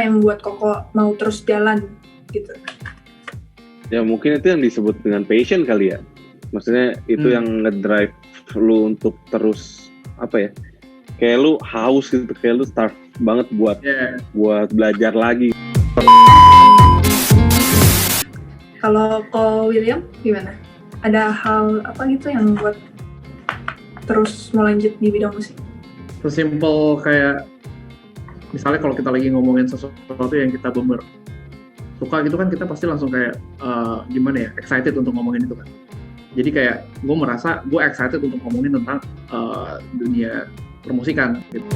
yang membuat Koko mau terus jalan gitu? Ya mungkin itu yang disebut dengan passion kali ya. Maksudnya itu yang ngedrive lu untuk terus apa ya? Kayak lu haus gitu, kayak lu start banget buat belajar lagi. Kalau Ko William gimana? Ada hal apa gitu yang buat terus mau lanjut di bidang musik? Sesimpel kayak misalnya kalau kita lagi ngomongin sesuatu yang kita bener suka gitu kan, kita pasti langsung kayak gimana ya, excited untuk ngomongin itu kan. Jadi kayak gue merasa gue excited untuk ngomongin tentang dunia permusikan gitu.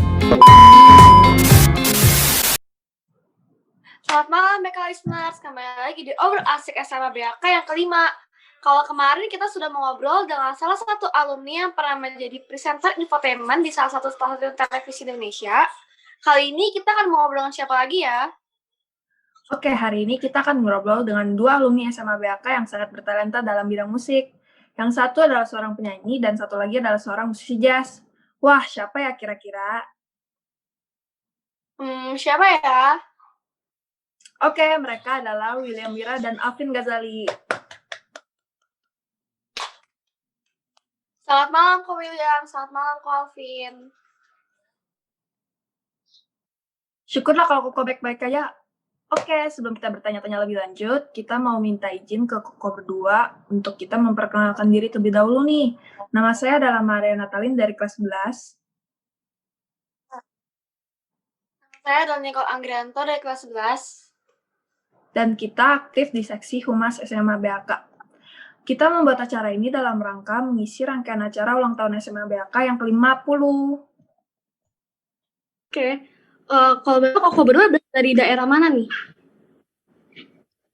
Selamat malam Beka Listeners, kembali lagi di Obrol Asik SMA BAK yang kelima. Kalau kemarin kita sudah mengobrol dengan salah satu alumni yang pernah menjadi presenter infotainment di salah satu stasiun televisi Indonesia. Kali ini kita akan mengobrol dengan siapa lagi ya? Oke, hari ini kita akan ngobrol dengan dua alumni SMA BAK yang sangat bertalenta dalam bidang musik. Yang satu adalah seorang penyanyi dan satu lagi adalah seorang musisi jazz. Wah, siapa ya kira-kira? Siapa ya? Oke, mereka adalah William Wira dan Alvin Ghazali. Selamat malam Ko William, selamat malam Ko Alvin. Syukurlah kalau Koko baik-baik aja. Oke, sebelum kita bertanya-tanya lebih lanjut, kita mau minta izin ke Koko berdua untuk kita memperkenalkan diri terlebih dahulu nih. Nama saya adalah Maria Natalin dari kelas 11. Saya adalah Nicole Anggrianto dari kelas 11. Dan kita aktif di seksi Humas SMA BAK. Kita membuat acara ini dalam rangka mengisi rangkaian acara ulang tahun SMA BAK yang ke-50. Oke. Kalau Koko berdua dari daerah mana nih?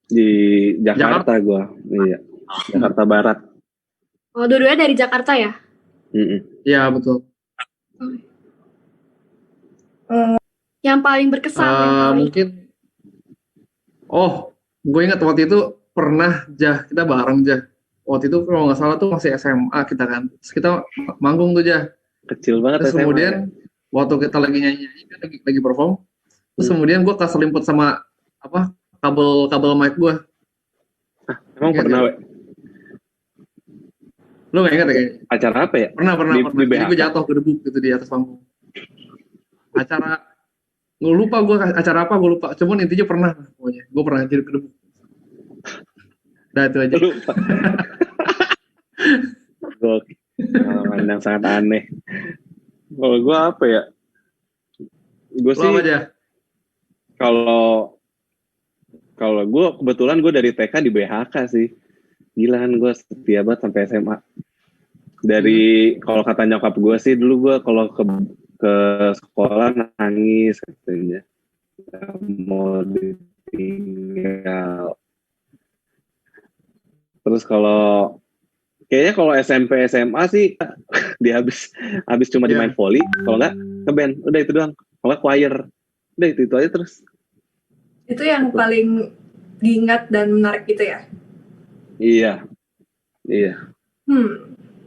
Di Jakarta gue, iya, Jakarta Barat. Oh, dua-duanya dari Jakarta ya? Iya, betul. Yang paling berkesan? Mungkin, gue ingat waktu itu pernah kita bareng waktu itu kalau nggak salah tuh masih SMA kita kan, terus kita manggung tuh kecil banget. Terus SMA, kemudian waktu kita lagi nyanyi kan lagi perform, terus kemudian gue keselimput sama kabel mic gue. Emang ingat pernah? Lo nggak ingat ya kayaknya? Acara apa ya? Pernah. Di Jadi gue jatuh ke debu gitu di atas panggung. Acara gue lupa acara apa, gue lupa. Cuman intinya pernah pokoknya. Gue pernah jadi ke debu. Udah itu aja. Lupa. Pengalaman yang sangat aneh. Kalau gue apa ya? Gue sih kalau gue kebetulan gue dari TK di BHK sih. Gila kan, gue setia banget sampai SMA. Dari kalau kata nyokap gue sih, dulu gue kalau ke sekolah nangis katanya. Mau ditinggal. Terus kayaknya kalau SMP SMA sih dia habis cuma dimain volley, kalau enggak ke band, udah itu doang. Kalau enggak choir, udah itu aja terus. Itu yang paling diingat dan menarik gitu ya? Iya.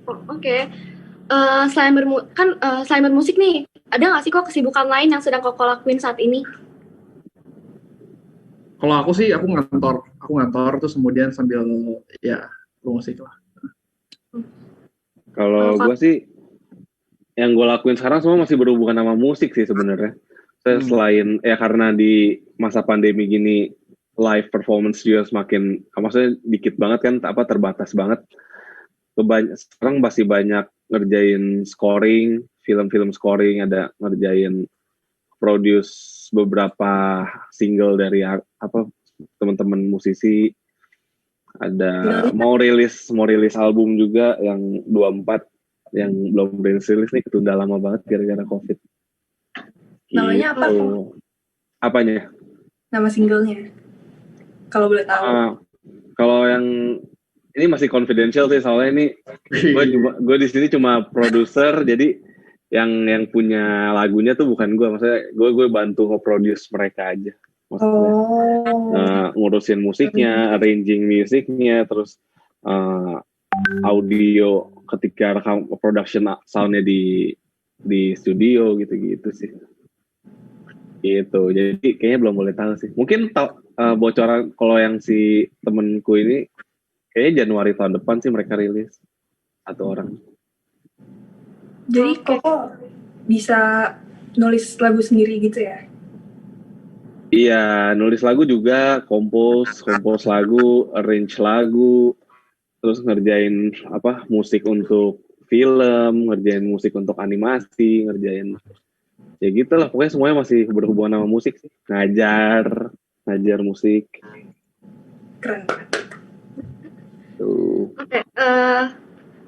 Oke. Selain bermusik nih, ada nggak sih kok kesibukan lain yang sedang Koko lakuin saat ini? Kalau aku sih, aku ngantor terus kemudian sambil bermusik lah. Kalau gue sih yang gue lakuin sekarang semua masih berhubungan sama musik sih sebenarnya. Selain karena di masa pandemi gini live performance juga semakin, maksudnya dikit banget kan, terbatas banget. Sekarang masih banyak ngerjain scoring, film-film scoring, ada ngerjain produce beberapa single dari teman-teman musisi. Ada mau rilis album juga yang 24 yang belum rilis nih, ketunda lama banget gara-gara COVID. Namanya apa tuh? Apanya? Nama singlenya, kalau boleh tahu. Kalau yang ini masih confidential sih, soalnya ini gue di sini cuma produser, jadi yang punya lagunya tuh bukan gue, maksudnya gue bantu nge-produce mereka aja. Maksudnya ngurusin musiknya, arranging musiknya, terus audio ketika rekam production soundnya di studio gitu sih. Gitu. Jadi kayaknya belum boleh tahu sih. Mungkin bocoran kalau yang si temenku ini kayaknya Januari tahun depan sih mereka rilis satu orang. Jadi Koko bisa nulis lagu sendiri gitu ya? Iya, nulis lagu juga, kompos lagu, arrange lagu, terus ngerjain musik untuk film, ngerjain musik untuk animasi, ngerjain ya gitu lah. Pokoknya semuanya masih berhubungan sama musik sih. Ngajar musik. Keren. Tuh. Oke,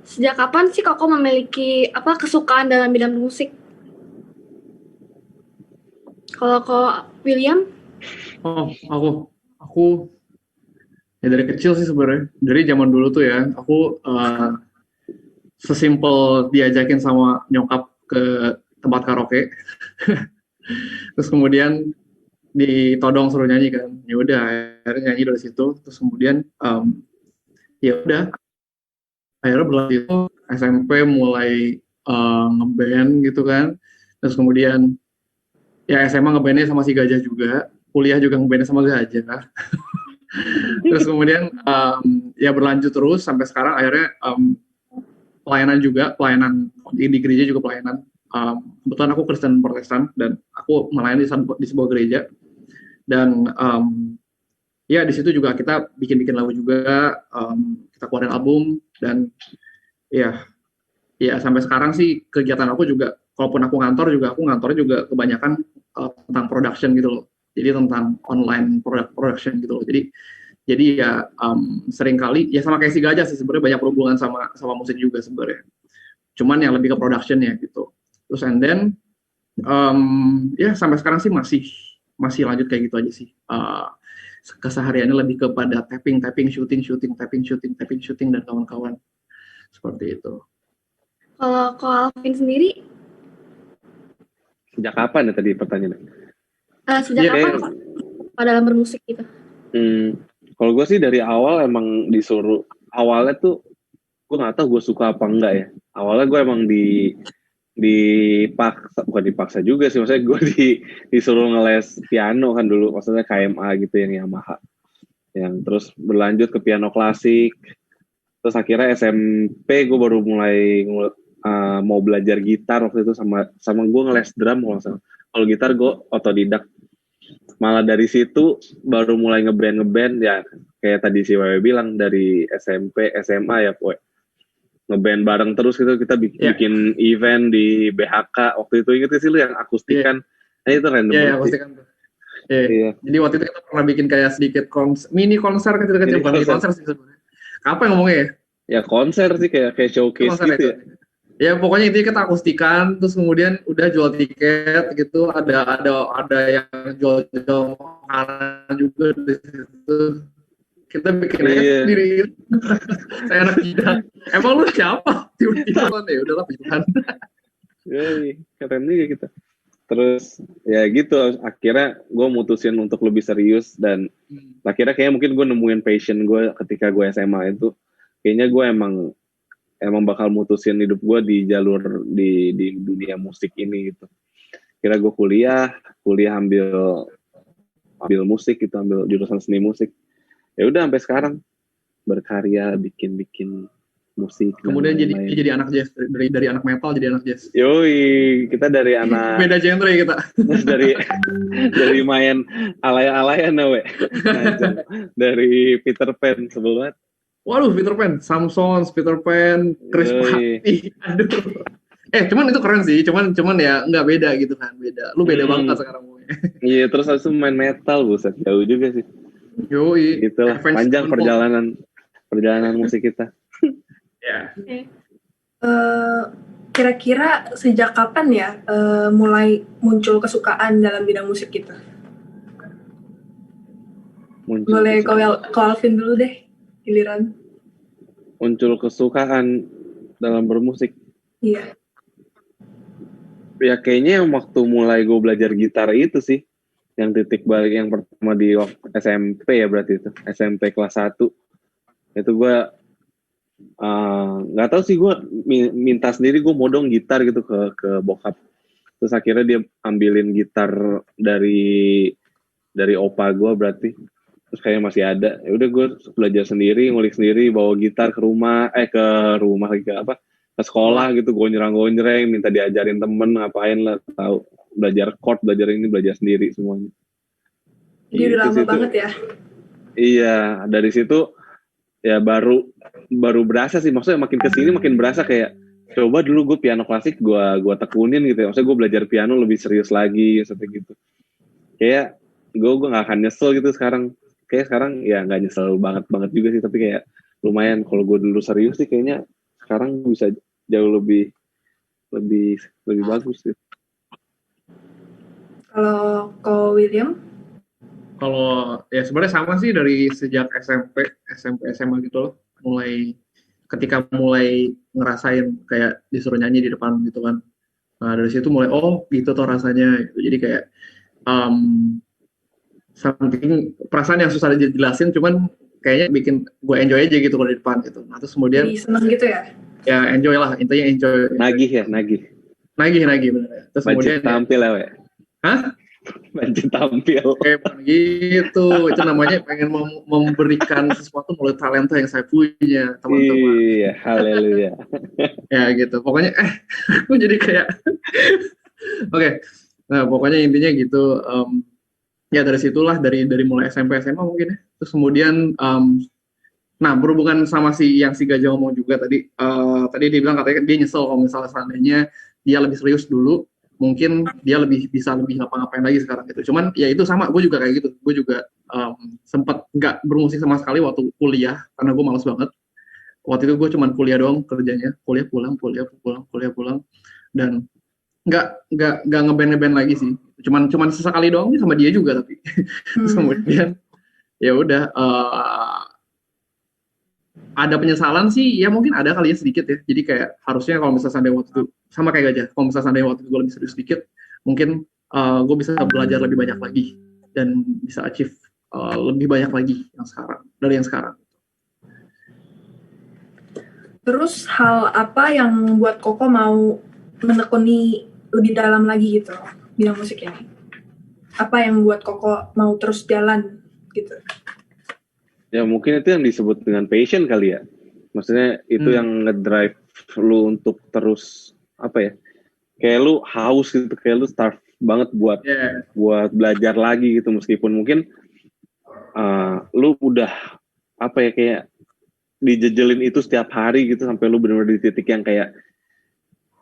sejak kapan sih Koko memiliki kesukaan dalam bidang musik? Kalau William? Oh, aku ya dari kecil sih sebenarnya. Dari zaman dulu tuh ya, aku sesimpel diajakin sama nyokap ke tempat karaoke. Terus kemudian ditodong suruh nyanyi kan. Ya udah, akhirnya nyanyi dari situ. Terus kemudian ya udah, akhirnya berlanjut itu SMP mulai ngeband gitu kan. Terus kemudian ya SMA ngebandnya sama si Gajah juga. Kuliah juga ngebandnya sama Gajah. Terus kemudian ya berlanjut terus sampai sekarang akhirnya pelayanan di gereja juga pelayanan. Kebetulan aku Kristen Protestan dan aku melayani di sebuah gereja dan ya di situ juga kita bikin lagu juga, kita keluarin album dan ya sampai sekarang sih kegiatan aku juga, kalaupun aku ngantornya juga kebanyakan tentang production gitu loh. Jadi tentang online production gitu loh. Jadi ya sering kali ya sama kayak si Gajah sih sebenarnya banyak berhubungan sama musik juga sebenarnya. Cuman yang lebih ke productionnya gitu. Terus and then ya sampai sekarang sih masih lanjut kayak gitu aja sih. Kesehariannya lebih kepada tapping, shooting dan kawan-kawan seperti itu. Kalau Alvin sendiri? Sejak kapan ya tadi pertanyaannya? Sejak kapan Pak dalam bermusik gitu? Kalau gue sih dari awal emang disuruh, awalnya tuh gue nggak tahu gue suka apa enggak ya. Awalnya gue emang bukan dipaksa juga sih, maksudnya gue disuruh ngeles piano kan dulu, maksudnya KMA gitu yang Yamaha, yang terus berlanjut ke piano klasik, terus akhirnya SMP gue baru mulai mau belajar gitar waktu itu sama gue ngeles drum kalau gitar gue otodidak. Malah dari situ baru mulai ngeband ya kayak tadi si Wewe bilang dari SMP SMA ya ngeband bareng terus gitu, kita bikin event di BHK waktu itu, inget sih lu yang akustikan. Nah, itu random banget. Akustikan tuh. Jadi waktu itu kita pernah bikin kayak sedikit mini konser kecil-kecil, bukan konser sih sebenarnya. Apa yang ngomongnya ya? Ya konser sih kayak showcase gitu ya. Ya pokoknya itu kita akustikan, terus kemudian udah jual tiket gitu, ada yang jual makanan juga di situ. Kita bikin aja sendiri. Saya anak jidat. Emang lu siapa? Tiba-tiba ya udahlah pujian. Keren juga kita. Terus ya gitu, akhirnya gue mutusin untuk lebih serius dan akhirnya kayaknya mungkin gue nemuin passion gue ketika gue SMA itu. Kayaknya gue emang bakal mutusin hidup gue di jalur di dunia musik ini gitu. Kira gue kuliah ambil musik gitu, ambil jurusan seni musik. Ya udah sampai sekarang berkarya bikin musik. Kemudian jadi anak jazz, dari anak metal jadi anak jazz. Yoi, kita dari anak beda genre kita. dari main alay-alayan dari Peter Pan sebelumnya. Waduh, Peter Pan, Samsons, Peter Pan, Chris Patti. Aduh. Cuman itu keren sih, cuman ya nggak beda gitu kan, beda. Lu beda banget sekarang. Iya, terus aku main metal, buset, jauh juga sih. Yoi. Gitulah, panjang perjalanan musik kita. Ya. Kira-kira sejak kapan ya mulai muncul kesukaan dalam bidang musik kita? Boleh kau Alvin dulu deh, giliran. Muncul kesukaan dalam bermusik? Iya. Ya kayaknya yang waktu mulai gue belajar gitar itu sih, yang titik balik yang pertama di SMP ya berarti itu, SMP kelas 1. Itu gue nggak tahu sih, gue minta sendiri, gue mau dong gitar gitu ke bokap. Terus akhirnya dia ambilin gitar dari opa gue berarti. Terus kayaknya masih ada. Ya udah gue belajar sendiri, ngulik sendiri, bawa gitar ke rumah ke sekolah gitu, gonjreng, minta diajarin temen, ngapain lah, tahu, belajar chord, belajar ini, belajar sendiri semuanya. Jadi udah lama banget ya. Iya, dari situ ya baru berasa sih, maksudnya makin kesini makin berasa kayak coba dulu gue piano klasik gue tekunin gitu ya, maksudnya gue belajar piano lebih serius lagi seperti gitu. Kayak gue nggak akan nyesel gitu sekarang. Kayak sekarang ya nggak nyesel banget juga sih, tapi kayak lumayan kalau gue dulu serius sih kayaknya sekarang bisa jauh lebih bagus gitu. Kalau William? Kalau ya sebenarnya sama sih dari sejak SMP, SMA gitu loh. Ketika mulai ngerasain kayak disuruh nyanyi di depan gitu kan. Nah dari situ mulai gitu tuh rasanya. Jadi kayak something, perasaan yang susah dijelasin, cuman kayaknya bikin gue enjoy aja gitu kalau di depan gitu. Nah terus kemudian Jadi seneng gitu ya? Ya enjoy lah, intinya enjoy. Nagih bener. Terus kemudian tampil ya, we. Hah? Banci tampil. Bukan gitu, itu namanya pengen memberikan sesuatu melalui talenta yang saya punya, teman-teman. Iya, haleluya. Ya gitu, pokoknya aku jadi kayak Oke. Nah pokoknya intinya gitu. Ya dari situlah, dari mulai SMP SMA mungkin ya. Terus kemudian nah, berhubungan sama si Gajah ngomong juga tadi dia bilang katanya dia nyesel kalau misalnya seandainya dia lebih serius dulu, mungkin dia bisa lebih ngapa-ngapain lagi sekarang gitu. Cuman ya itu sama, gue juga kayak gitu. Gue juga sempat nggak bermusik sama sekali waktu kuliah karena gue malas banget. Waktu itu gue cuman kuliah doang kerjanya, kuliah pulang, dan nggak ngeband lagi sih. Cuman sesekali doang sama dia juga tapi. Terus kemudian ya udah. Ada penyesalan sih, ya mungkin ada kali ya sedikit ya. Jadi kayak harusnya kalau misalnya seandainya waktu itu, sama kayak Gajah, kalau misalnya seandainya waktu itu gue lebih serius sedikit, mungkin gue bisa belajar lebih banyak lagi dan bisa achieve lebih banyak lagi dari yang sekarang. Terus hal apa yang membuat Koko mau menekuni lebih dalam lagi gitu bidang musik ini? Apa yang membuat Koko mau terus jalan gitu? Ya mungkin itu yang disebut dengan passion kali ya. Maksudnya itu yang ngedrive lu untuk terus kayak lu haus gitu, kayak lu starve banget buat belajar lagi gitu, meskipun mungkin lu udah kayak dijejelin itu setiap hari gitu sampai lu benar-benar di titik yang kayak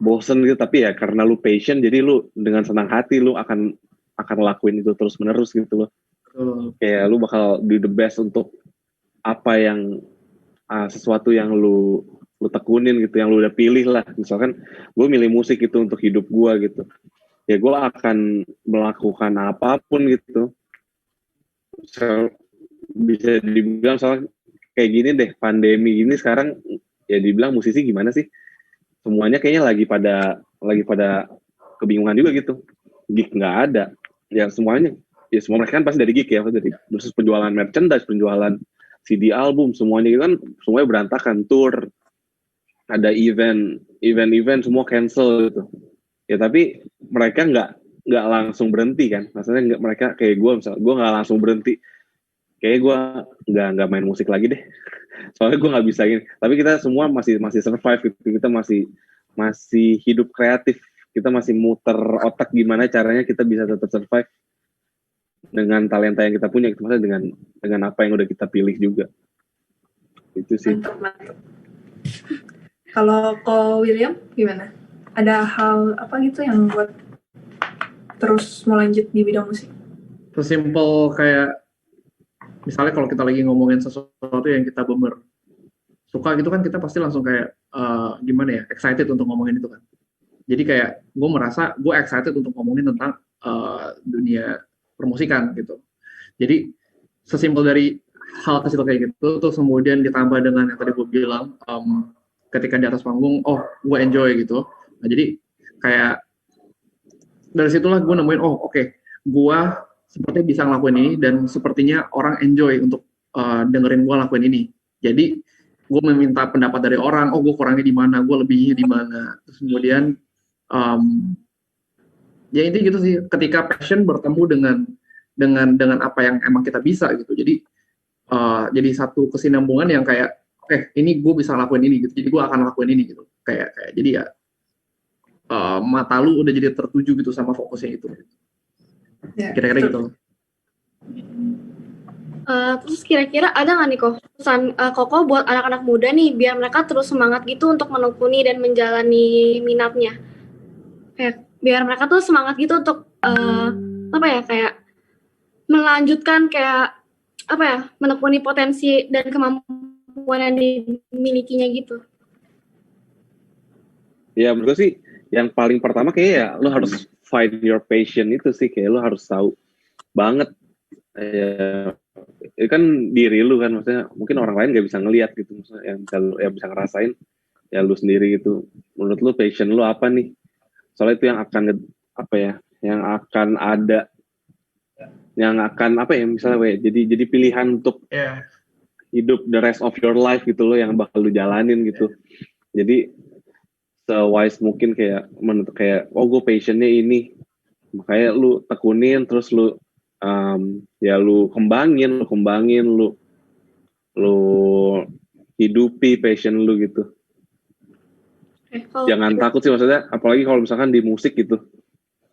bosen gitu, tapi ya karena lu passion jadi lu dengan senang hati lu akan lakuin itu terus menerus gitu loh. Kayak lu bakal do the best untuk apa yang sesuatu yang lu tekunin gitu, yang lu udah pilih lah. Misalkan gue milih musik itu untuk hidup gue gitu, ya gue akan melakukan apapun gitu. Bisa dibilang misalnya kayak gini deh, pandemi gini sekarang, ya dibilang musisi gimana sih, semuanya kayaknya lagi pada kebingungan juga gitu. Gig nggak ada, ya semua mereka kan pasti dari gig ya, dari penjualan merchandise, penjualan CD album, semuanya gitu kan, semuanya berantakan. Tour, ada event semua cancel gitu. Ya tapi mereka nggak langsung berhenti kan, maksudnya mereka kayak gue, misalnya gue nggak langsung berhenti, kayak gue nggak main musik lagi deh, soalnya gue nggak bisa gini. Tapi kita semua masih survive gitu, kita masih hidup kreatif, kita masih muter otak gimana caranya kita bisa tetap survive dengan talenta yang kita punya, maksudnya dengan apa yang udah kita pilih juga. Itu sih. Mantap. Kalau William gimana? Ada hal apa gitu yang buat terus mau lanjut di bidang musik? Sesimpel kayak misalnya kalau kita lagi ngomongin sesuatu yang kita bener suka gitu kan, kita pasti langsung kayak excited untuk ngomongin itu kan. Jadi kayak gue merasa gue excited untuk ngomongin tentang dunia permusikan gitu. Jadi sesimpel dari hal kecil kayak gitu, terus kemudian ditambah dengan yang tadi gue bilang, ketika di atas panggung, gue enjoy gitu. Nah jadi kayak dari situlah gue nemuin, gue sepertinya bisa ngelakuin ini dan sepertinya orang enjoy untuk dengerin gue lakuin ini. Jadi gue meminta pendapat dari orang, gue kurangnya di mana, gue lebihnya di mana. Terus kemudian Ya intinya gitu sih, ketika passion bertemu dengan apa yang emang kita bisa gitu. Jadi satu kesinambungan yang kayak oke, ini gue bisa lakuin ini gitu. Jadi gue akan lakuin ini gitu. Kayak jadi ya mata lu udah jadi tertuju gitu sama fokusnya itu. Ya, Kira-kira betul. gitu. Terus kira-kira ada nggak nih kok pesan Koko buat anak-anak muda nih biar mereka terus semangat gitu untuk menekuni dan menjalani minatnya? Kayak biar mereka tuh semangat gitu untuk apa ya, kayak melanjutkan kayak apa ya, menekuni potensi dan kemampuan yang dimilikinya gitu. Ya menurut gue sih yang paling pertama kayak ya lu harus find your passion itu sih, kayak lu harus tahu banget ya, itu kan diri lu kan, maksudnya mungkin orang lain gak bisa ngelihat gitu, maksudnya yang bisa ngerasain ya lu sendiri gitu. Menurut lu passion lu apa nih, soalnya itu yang akan apa ya, yang akan ada, yang akan apa ya, misalnya jadi pilihan untuk hidup the rest of your life gitu loh, yang bakal lu jalanin gitu. Jadi se-wise mungkin kayak menurut kayak gue passionnya ini, makanya lu tekunin terus lu ya lu kembangin, lu hidupi passion lu gitu. Jangan takut sih, maksudnya apalagi kalau misalkan di musik gitu,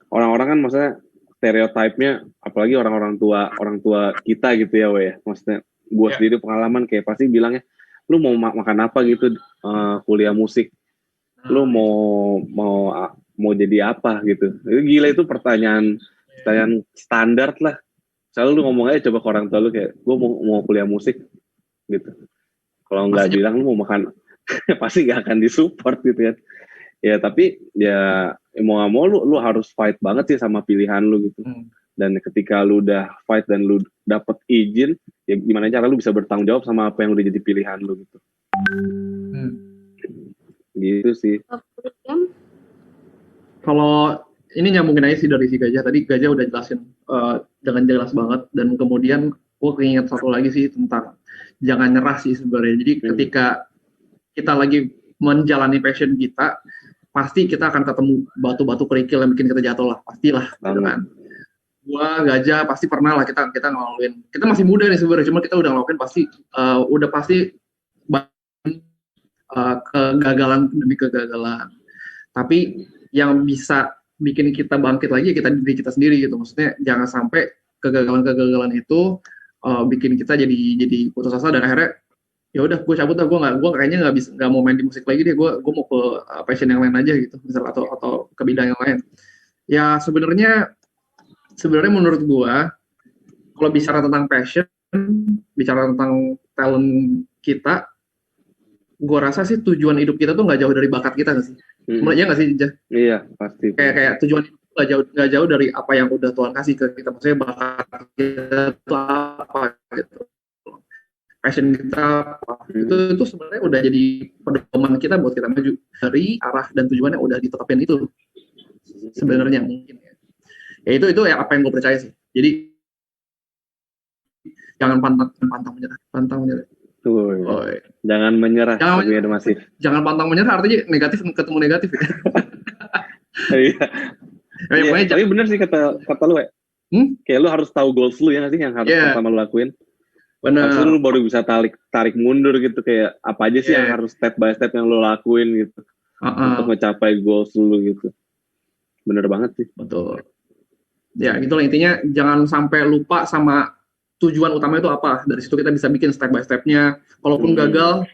orang-orang kan maksudnya stereotipnya, apalagi orang tua kita gitu ya, maksudnya gue sendiri pengalaman kayak pasti bilangnya lu mau makan apa gitu, kuliah musik, lu mau jadi apa gitu. Itu gila, itu pertanyaan standar lah. Selalu lu ngomong aja coba ke orang tua lu kayak gue mau kuliah musik gitu. Kalau nggak bilang lu mau makan pasti nggak akan disupport gitu kan. Ya tapi ya mau nggak mau lu harus fight banget sih sama pilihan lu gitu. Dan ketika lu udah fight dan lu dapet izin, ya gimana cara lu bisa bertanggung jawab sama apa yang udah jadi pilihan lu gitu. Gitu sih. Kalau ini nyambungin aja sih dari si Gajah, tadi Gajah udah jelasin dengan jelas banget, dan kemudian gue keinget satu lagi sih tentang jangan nyerah sih sebenarnya. Jadi ketika kita lagi menjalani passion kita, pasti kita akan ketemu batu-batu kerikil yang bikin kita jatuh lah, pastilah gitu kan. Gua, Gajah pasti pernah lah kita ngelaluin. Kita masih muda nih sebenarnya, cuma kita udah ngelakuin udah pasti kegagalan demi kegagalan. Tapi yang bisa bikin kita bangkit lagi diri kita sendiri gitu. Maksudnya jangan sampai kegagalan itu bikin kita jadi putus asa dan akhirnya ya udah gue cabut lah, gue kayaknya nggak mau main di musik lagi deh, gue mau ke passion yang lain aja gitu, misal atau ke bidang yang lain. Ya sebenarnya menurut gue kalau bicara tentang passion, bicara tentang talent kita, gue rasa sih tujuan hidup kita tuh nggak jauh dari bakat kita nggak sih? Iya nggak sih, Jah? Iya pasti. Kayak tujuan hidup nggak jauh dari apa yang udah Tuhan kasih ke kita. Maksudnya bakat kita itu apa gitu, passion kita apa. Itu sebenarnya udah jadi pedoman kita buat kita maju dari arah dan tujuan yang udah ditetapin itu. Sebenarnya mungkin ya itu ya apa yang gue percaya sih. Jadi jangan pantang menyerah. Jangan menyerah. Jangan pantang menyerah, artinya negatif ketemu negatif ya. Iya, tapi bener sih kata lu ya. Kayak lu harus tahu goals lu ya nggak sih, yang harus pertama lu lakuin. Benar. Terus lu baru bisa tarik mundur gitu, kayak apa aja sih yang harus step by step yang lu lakuin gitu untuk mencapai goals lu gitu. Bener banget sih. Betul. Ya gitulah intinya, jangan sampai lupa sama tujuan utama itu apa. Dari situ kita bisa bikin step by stepnya. Kalaupun gagal,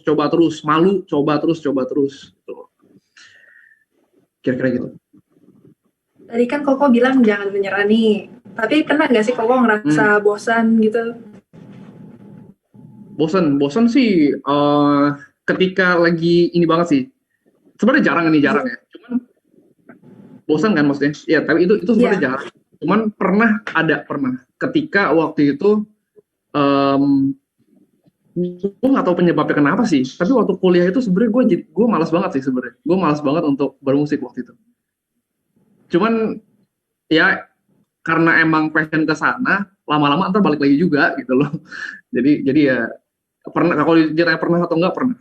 coba terus. Malu, coba terus. Tuh. Kira-kira gitu. Tadi kan Koko bilang jangan menyerah nih. Tapi pernah nggak sih Koko ngerasa bosan gitu? Bosan sih. Ketika lagi ini banget sih. Sebenarnya jarang ya. Cuman bosan kan maksudnya. Ya, tapi itu sebenarnya jarang. Cuman pernah. Ketika waktu itu gue nggak tahu penyebabnya kenapa sih, tapi waktu kuliah itu sebenarnya gue malas banget sih sebenarnya. Gue malas banget untuk bermusik waktu itu. Cuman ya karena emang passion ke sana, lama-lama ntar balik lagi juga gitu loh. Jadi ya pernah, kalau ditanya pernah atau enggak, pernah.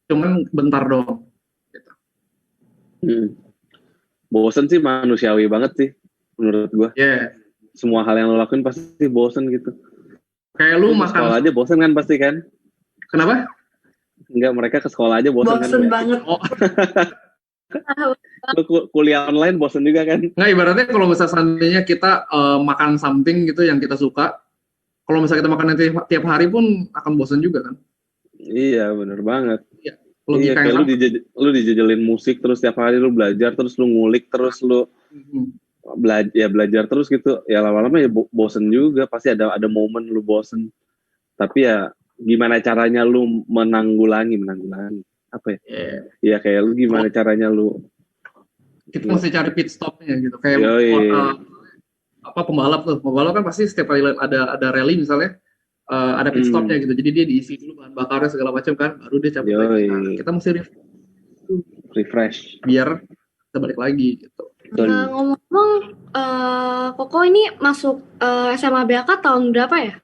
Cuman bentar doang. Gitu. bosen sih manusiawi banget sih menurut gue. Ya, Semua hal yang lo lakuin pasti bosen gitu. kayak lu Lu ke makan. sekolah aja bosen kan pasti kan? Kenapa? Enggak, mereka ke sekolah aja bosen kan? Bosen banget. Oh, Lu kuliah online bosen juga kan? nggak, ibaratnya kalau misalnya seandainya kita makan something gitu yang kita suka, kalau misalnya kita makan tiap hari pun akan bosan juga kan. Iya, bener banget. Iya, Logika kayak yang lu dijejelin musik terus tiap hari lu belajar terus lu ngulik terus lu belajar terus gitu. Ya lama-lama ya bosen juga, pasti ada momen lu bosen. Tapi ya gimana caranya lu menanggulangi apa ya? Ya kayak lu gimana caranya lu kita mesti cari pit stopnya gitu. Kayak Yoi. pembalap kan pasti setiap kali ada rally misalnya ada pit stopnya gitu. Jadi dia diisi dulu bahan bakarnya segala macam kan, baru dia cabut lagi. Nah, kita mesti refresh biar kita balik lagi gitu. Ngomong-ngomong, Koko ini masuk SMA BAK tahun berapa ya?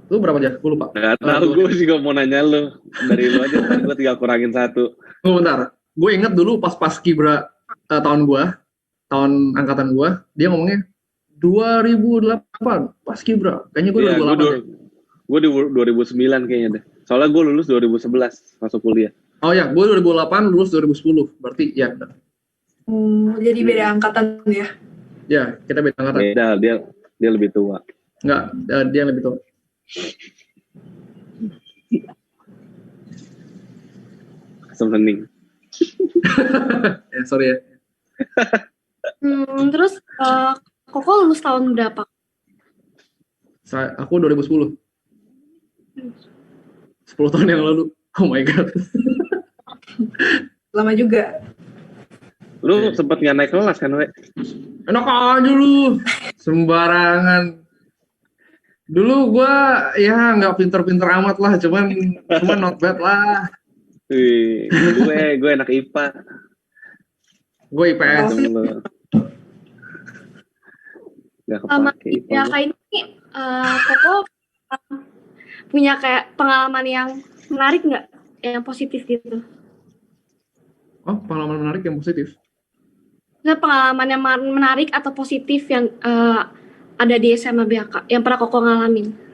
Lu berapa aja? Gue lupa. Gak tahu, gue juga mau nanya lu. Dari lu aja, gue tinggal kurangin 1. Bentar. Gue inget dulu pas Kibra tahun angkatan gue, dia ngomongnya 2008 pas Kibra. Kayaknya gue 2008. Gue di 2009 kayaknya deh. Soalnya gue lulus 2011 masuk kuliah. Oh ya, gue 2008 lulus 2010. Berarti ya benar. Jadi beda angkatan ya? Ya, kita beda angkatan. Beda, dia lebih tua. Enggak, dia lebih tua. Semening. Ya, sorry ya. Terus Koko lulus tahun berapa? Aku 2010. 10 tahun yang lalu. Oh my god. Lama juga. Lu sempet nggak naik kelas kan, We? Enak aja lu. Sembarangan. Dulu gua ya nggak pinter-pinter amat lah, cuman not bad lah. Wih, gue anak IPA. Gue IPS. Gak Sama kepake IPA. ya kayak ini, Koko punya kayak pengalaman yang menarik nggak? Yang positif gitu? Oh, pengalaman menarik yang positif. Nah, pengalaman yang menarik atau positif yang ada di SMA BAK yang pernah Koko ngalamin?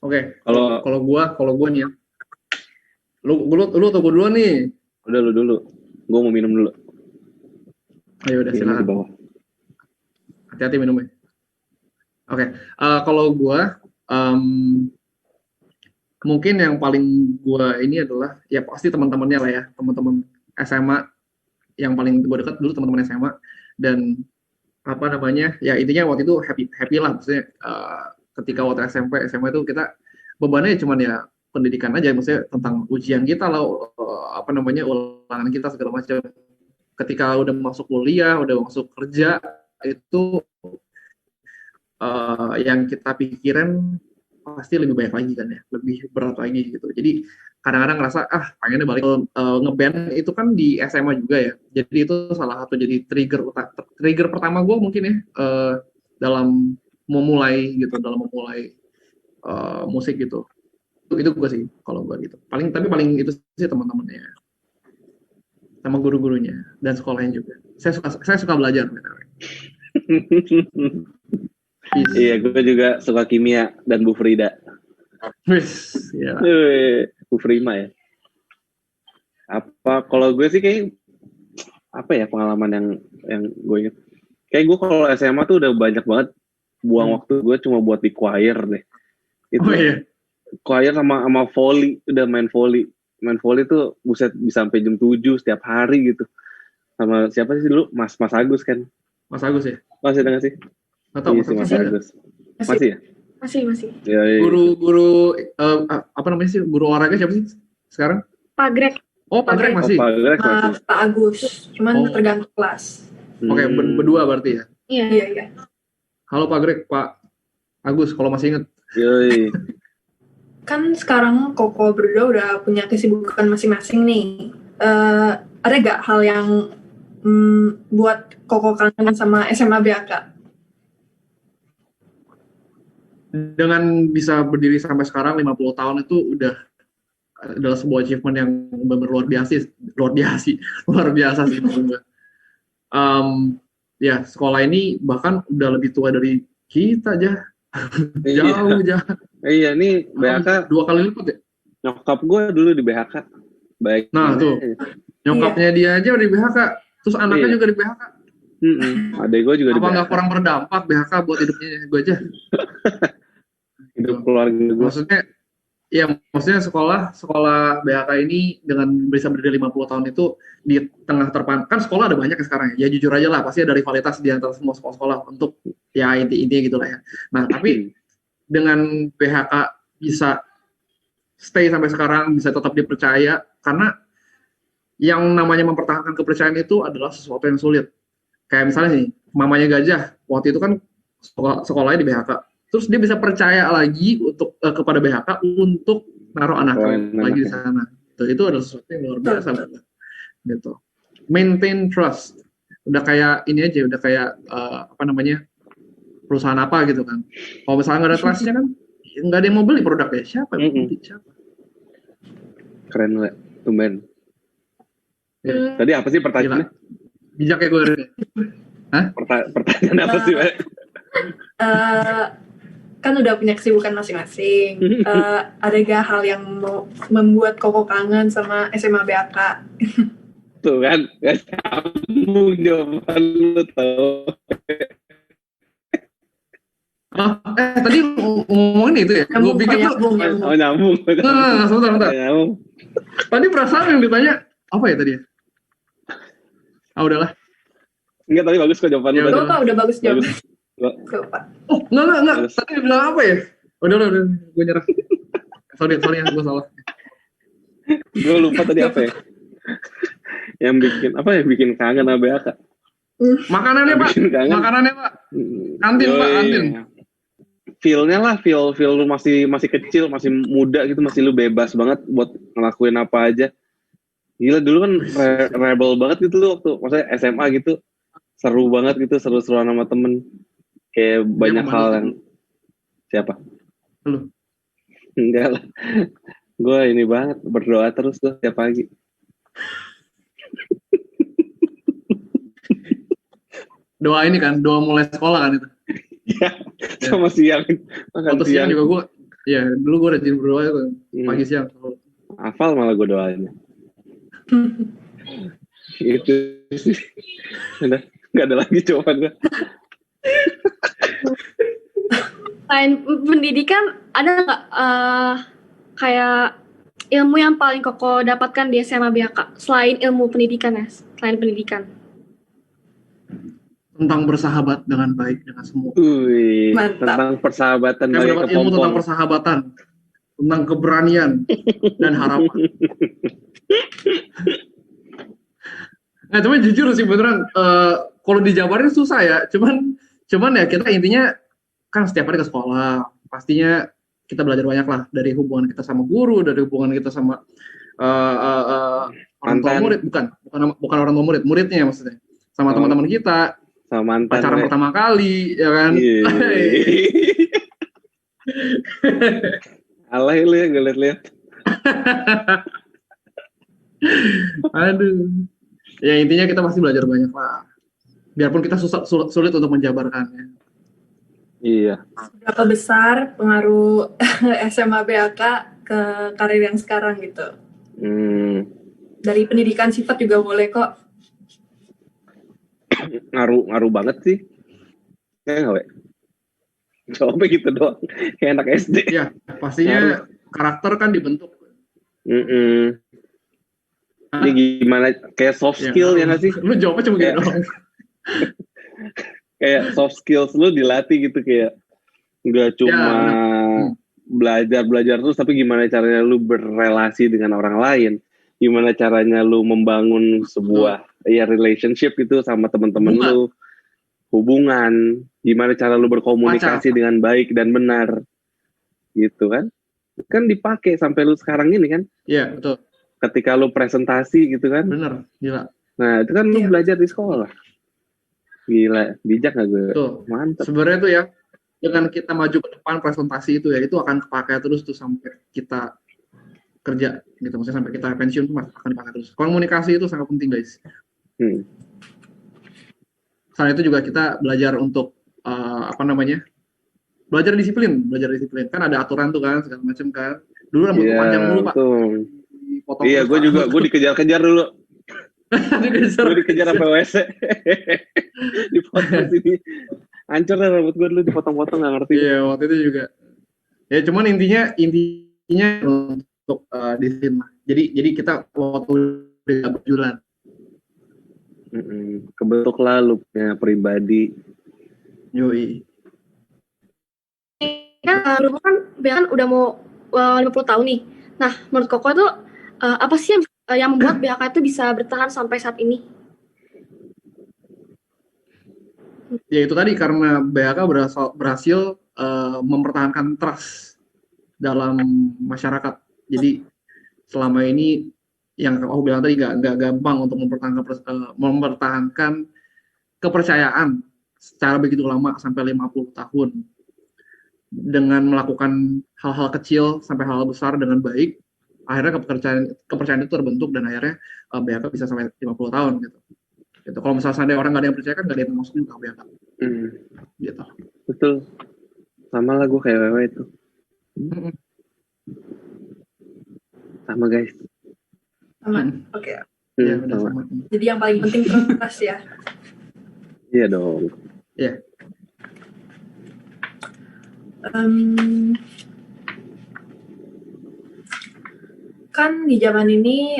Oke, Kalau kalau gua nih ya. Lu atau gua dulu nih? udah lu dulu, gue mau minum dulu. Ayo udah Ini di silakan. bawah. Hati-hati minumnya. Oke, kalau gua mungkin yang paling gua ini adalah ya pasti teman-temannya lah ya, teman-teman SMA yang paling gua dekat dulu teman-teman SMA dan apa namanya ya intinya waktu itu happy lah maksudnya ketika waktu SMP SMA itu kita bebannya cuman ya pendidikan aja maksudnya tentang ujian kita lah apa namanya ulangan kita segala macam. Ketika udah masuk kuliah udah masuk kerja itu yang kita pikirin pasti lebih banyak lagi kan ya, lebih berat lagi gitu. Jadi kadang-kadang ngerasa pengennya balik ngeband itu kan di SMA juga ya. Jadi itu salah satu jadi trigger pertama gue mungkin ya dalam memulai musik gitu. Itu gue sih kalau gue gitu. Paling itu sih teman-temannya sama guru-gurunya dan sekolahnya juga. Saya suka belajar. Iya, gue juga suka kimia dan Bu Frida. Ya. Bu Frima ya. Apa kalau gue sih kayak apa ya pengalaman yang gue ingat. Kayak gue kalau SMA tuh udah banyak banget buang waktu gue cuma buat di choir deh. Itu choir sama volley, udah main volley. Main volley tuh buset bisa sampai jam 7 setiap hari gitu. Sama siapa sih dulu? Mas Agus kan. Mas Agus ya? Masih ada nggak sih? Atau Iya sih Mas Agus. Masih ya? Masih. Ya, iya. Guru apa namanya sih? Guru olahraga siapa sih sekarang? Pak Greg. Oh, Pak Greg masih. Pak Greg masih. Pak Agus, cuman tergantung kelas. Oke, berdua berarti ya? Iya. Halo Pak Greg, Pak Agus, kalau masih inget. Yoi. Kan sekarang Koko berdua udah punya kesibukan masing-masing nih. Ada gak hal yang buat Koko kangen sama SMA BAK? Dengan bisa berdiri sampai sekarang 50 tahun itu udah adalah sebuah achievement yang benar luar biasa sih menurut gue. Ya sekolah ini bahkan udah lebih tua dari kita aja. Jauh. Iya, nih BHK 2 kali lipat ya. nyokap gue dulu di BHK. Baik. Nah, tuh. Nyokapnya dia aja udah di BHK, terus anaknya Iya. juga di BHK. Adek gue juga di Apa BHK. nggak kurang berdampak BHK buat hidupnya gue aja? Hidup keluarga gue. Maksudnya sekolah BHK ini dengan bisa berdiri 50 tahun itu di tengah kan sekolah ada banyak sekarang ya. Ya jujur aja lah, pasti ada rivalitas di antara semua sekolah-sekolah untuk ya intinya gitulah ya. Nah, tapi dengan BHK bisa stay sampai sekarang, bisa tetap dipercaya, karena yang namanya mempertahankan kepercayaan itu adalah sesuatu yang sulit. Kayak misalnya nih, mamanya Gajah, waktu itu kan sekolahnya di BHK. Terus dia bisa percaya lagi kepada BHK untuk naruh anaknya lagi di sana. Itu adalah sesuatu yang luar biasa. Gitu. Maintain trust. Udah kayak ini aja, udah kayak perusahaan apa gitu kan. Kalau misalnya nggak ada trust-nya kan, nggak ada yang mau beli produknya. Siapa yang mau beli? Siapa? Keren lah, tumben. Tadi apa sih pertanyaannya? Bijak ya gue. Hah? Pertanyaan apa sih, Mbak? Kan udah punya kesibukan masing-masing. Ada gak hal yang mau membuat Koko kangen sama SMA BHK? Tuh kan, gak sambung jawaban lu tau. Tadi ngomongin itu ya? Gue pikir tuh nyambung. Sebentar. Tadi perasaan yang ditanya apa ya tadi? Udahlah. Enggak, tadi bagus kok jawaban lu. Udah bagus jawaban. Oh, enggak. Tadi bilang apa ya? Udah, gue nyerah. Sorry ya, gue salah. Gue lupa tadi apa ya? Yang bikin kangen sama BHK? Makanannya, Pak. Kantin, Pak, kantin. Feel-nya lah, feel lu masih kecil, masih muda gitu, masih lu bebas banget buat ngelakuin apa aja. Gila, dulu kan rebel banget gitu lu waktu, maksudnya SMA gitu. Seru banget gitu, seru-seruan sama temen. Kayak banyak hal yang... Siapa? Lu? Enggak lah. Gue ini banget, berdoa terus tuh tiap pagi. Doa ini kan, doa mulai sekolah kan itu. Iya, sama siang. Waktu siang juga gue, ya dulu gue rajin berdoa itu, pagi siang. Hafal malah gue doanya. Itu sih. Udah, nggak ada lagi jawaban gue. Selain pendidikan, ada nggak kayak ilmu yang paling Koko dapatkan di SMA BHK? Selain ilmu pendidikan ya, selain pendidikan. Tentang bersahabat dengan baik dengan semua. Tentang persahabatan saya bagi mendapat ilmu tentang persahabatan, tentang keberanian dan harapan. Nah, cuman jujur sih beneran, kalau dijabarin susah ya. Cuman ya kita intinya kan setiap hari ke sekolah, pastinya kita belajar banyak lah dari hubungan kita sama guru, dari hubungan kita sama orang tua murid, bukan orang tua muridnya maksudnya, sama teman-teman kita. Sama mantan pacaran pertama kali, ya kan? Alay lu ya, gue liat-liat. Aduh. Ya intinya kita pasti belajar banyak lah. Biarpun kita sulit untuk menjabarkannya. Iya. Berapa besar pengaruh SMA BHK ke karir yang sekarang gitu? Dari pendidikan sifat juga boleh kok. Ngaruh banget sih. Kayak nggak, Wek? Jawabnya gitu doang. Kayak anak SD. Ya, pastinya karakter kan dibentuk. Ini gimana, kayak soft skill ya nggak sih? Lu jawabnya cuma gitu doang. Kayak soft skills lu dilatih gitu, kayak nggak cuma belajar terus, tapi gimana caranya lu berrelasi dengan orang lain, gimana caranya lu membangun sebuah relationship gitu sama teman-teman lu, hubungan, gimana cara lu berkomunikasi dengan baik dan benar, gitu kan dipakai sampai lu sekarang ini kan? Iya, betul. Ketika lu presentasi gitu kan? Bener, gila. Nah itu kan lu belajar di sekolah. Gila, bijak gak gue? Tuh. Mantap. Sebenarnya tuh ya, dengan kita maju ke depan presentasi itu ya, itu akan kepakai terus tuh sampai kita kerja gitu, maksudnya sampai kita pensiun tuh akan dipakai terus. Komunikasi itu sangat penting guys. Selain itu juga kita belajar untuk belajar disiplin kan ada aturan tuh kan segala macam kan. Dulu rambut panjang dulu Pak, dipotong. Iya, gue dikejar-kejar dulu. Gue dikejar sampai WC. Dipotong sini. Hancur lah rambut gue dulu, dipotong-potong, nggak ngerti. Iya, waktu itu juga. Ya cuman intinya untuk disiplin lah. Jadi kita waktu udah berjualan. Kebentuklah lu punya pribadi. Yoi. Kan BHK udah mau 50 tahun nih. Nah, menurut Koko itu apa sih yang membuat BHK itu bisa bertahan sampai saat ini? Ya itu tadi, karena BHK berhasil mempertahankan trust dalam masyarakat. Jadi selama ini yang aku bilang tadi nggak gampang untuk mempertahankan kepercayaan secara begitu lama sampai 50 tahun. Dengan melakukan hal-hal kecil sampai hal besar dengan baik, akhirnya kepercayaan itu terbentuk dan akhirnya BHK bisa sampai 50 tahun gitu. Kalau misalnya seandainya orang nggak ada yang percaya kan nggak ada yang masuk juga ke BHK. Gitu. Betul. Sama lah gue kayak Wewe itu. Sama guys. Sama. Oke. Iya, udah sama. Jadi yang paling penting trust ya. Iya dong. Iya. Kan di zaman ini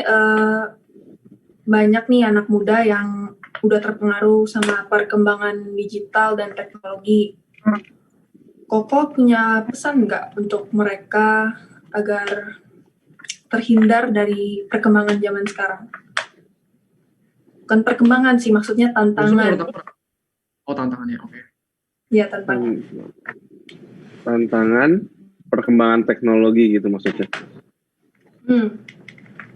banyak nih anak muda yang udah terpengaruh sama perkembangan digital dan teknologi. Koko punya pesan nggak untuk mereka agar terhindar dari perkembangan zaman sekarang? Bukan perkembangan sih, maksudnya tantangan. Oh, tantangannya, oke. Iya, tantangan. Tantangan perkembangan teknologi gitu maksudnya.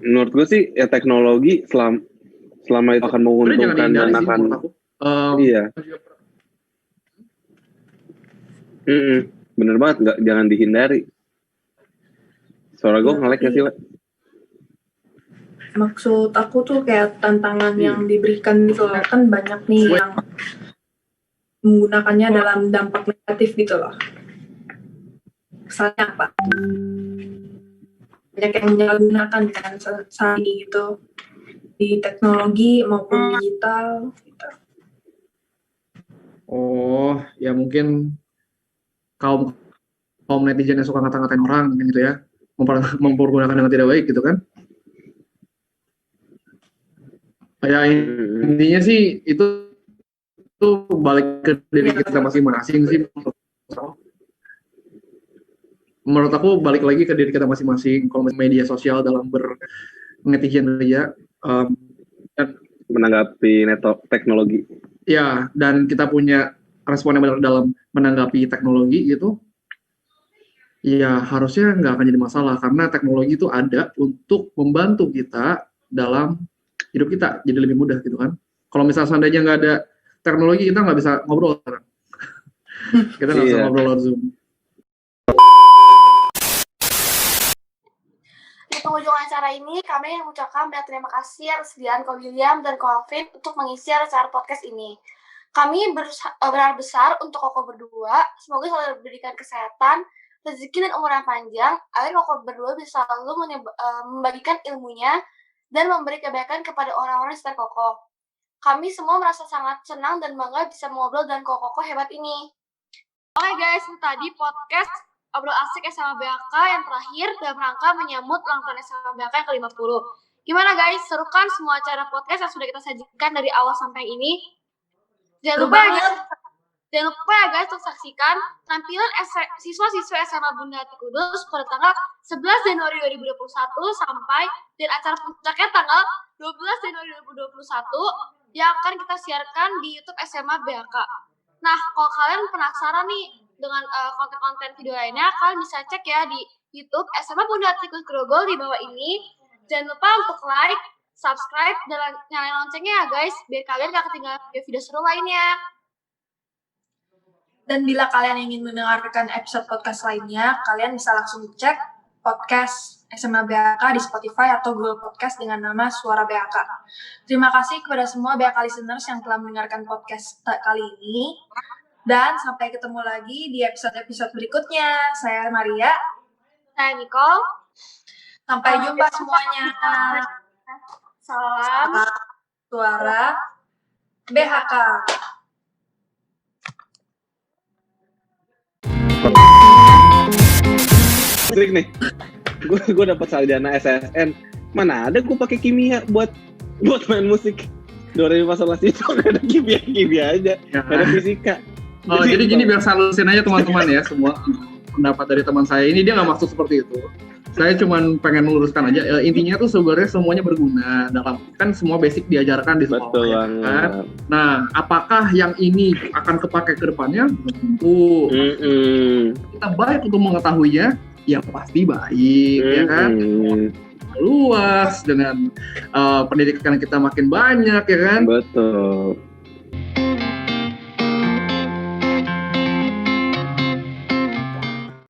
Menurut gue sih ya teknologi selama itu akan menguntungkan dan akan iya. Bener banget, jangan dihindari. Suara gue nge-lag ya sih, Le? Maksud aku tuh kayak tantangan yang diberikan gitu loh, kan banyak nih yang menggunakannya dalam dampak negatif gitu loh. Misalnya apa? Banyak yang menyalahgunakan kan saat ini gitu, di teknologi maupun digital gitu. Oh, ya mungkin kaum netizen yang suka ngata-ngatain orang gitu ya, mempergunakan dengan tidak baik gitu kan. Ya intinya sih itu balik ke diri kita masing-masing sih. Menurut aku balik lagi ke diri kita masing-masing. Kalau media sosial dalam netizen aja dan menanggapi teknologi. Ya, dan kita punya respon yang benar dalam menanggapi teknologi gitu. Ya harusnya nggak akan jadi masalah karena teknologi itu ada untuk membantu kita dalam hidup kita jadi lebih mudah gitu kan. Kalau misalnya seandainya nggak ada teknologi kita nggak bisa ngobrol sekarang. Kita nggak bisa ngobrol lewat Zoom. Di penghujung acara ini, kami mengucapkan terima kasih atas kesediaan Ko William dan Ko Alvin untuk mengisi acara podcast ini. Kami berharap besar untuk Koko berdua, semoga selalu diberikan kesehatan, rezeki dan umur yang panjang, agar Koko berdua bisa selalu membagikan ilmunya dan memberi kebaikan kepada orang-orang sekitar Koko. Kami semua merasa sangat senang dan bangga bisa mengobrol dengan Koko hebat ini. Oke guys, itu tadi podcast Obrol Asik SMA BHK yang terakhir dalam rangka menyambut ulang tahun SMA BHK yang ke-50. Gimana guys, seru kan semua acara podcast yang sudah kita sajikan dari awal sampai ini? Jangan lupa ya guys untuk saksikan tampilan siswa-siswa SMA Bunda Hati Kudus pada tanggal 11 Januari 2021 sampai dan acara puncaknya tanggal 12 Januari 2021 yang akan kita siarkan di YouTube SMA BHK. Nah, kalau kalian penasaran nih dengan konten-konten video lainnya, kalian bisa cek ya di YouTube SMA Bunda Hati Kudus Grogol di bawah ini. Jangan lupa untuk like, subscribe, dan nyalain loncengnya ya guys, biar kalian gak ketinggalan video seru lainnya. Dan bila kalian ingin mendengarkan episode podcast lainnya, kalian bisa langsung cek podcast SMA BHK di Spotify atau Google Podcast dengan nama Suara BHK. Terima kasih kepada semua BHK listeners yang telah mendengarkan podcast kali ini. Dan sampai ketemu lagi di episode-episode berikutnya. Saya Maria. Saya Nicole. Sampai jumpa semuanya. Salam Suara BHK. Trik nih, gue dapat sarjana SSN. Mana ada gue pakai kimia buat main musik. Do re mi fa sol la si do, ada kimia aja, Ya. ada fisika. Oh, jadi gini biar salusin aja teman-teman ya semua pendapat dari teman saya ini, dia nggak maksud seperti itu. Saya cuma pengen meluruskan aja, intinya tuh sebenarnya semuanya berguna dalam, kan semua basic diajarkan di sekolah. Betul ya, banget. kan? Nah, apakah yang ini akan kepake ke depannya? Belum tentu. Kita baik untuk mengetahuinya, ya pasti baik, ya kan? Luas dengan pendidikan kita makin banyak, ya kan? Betul.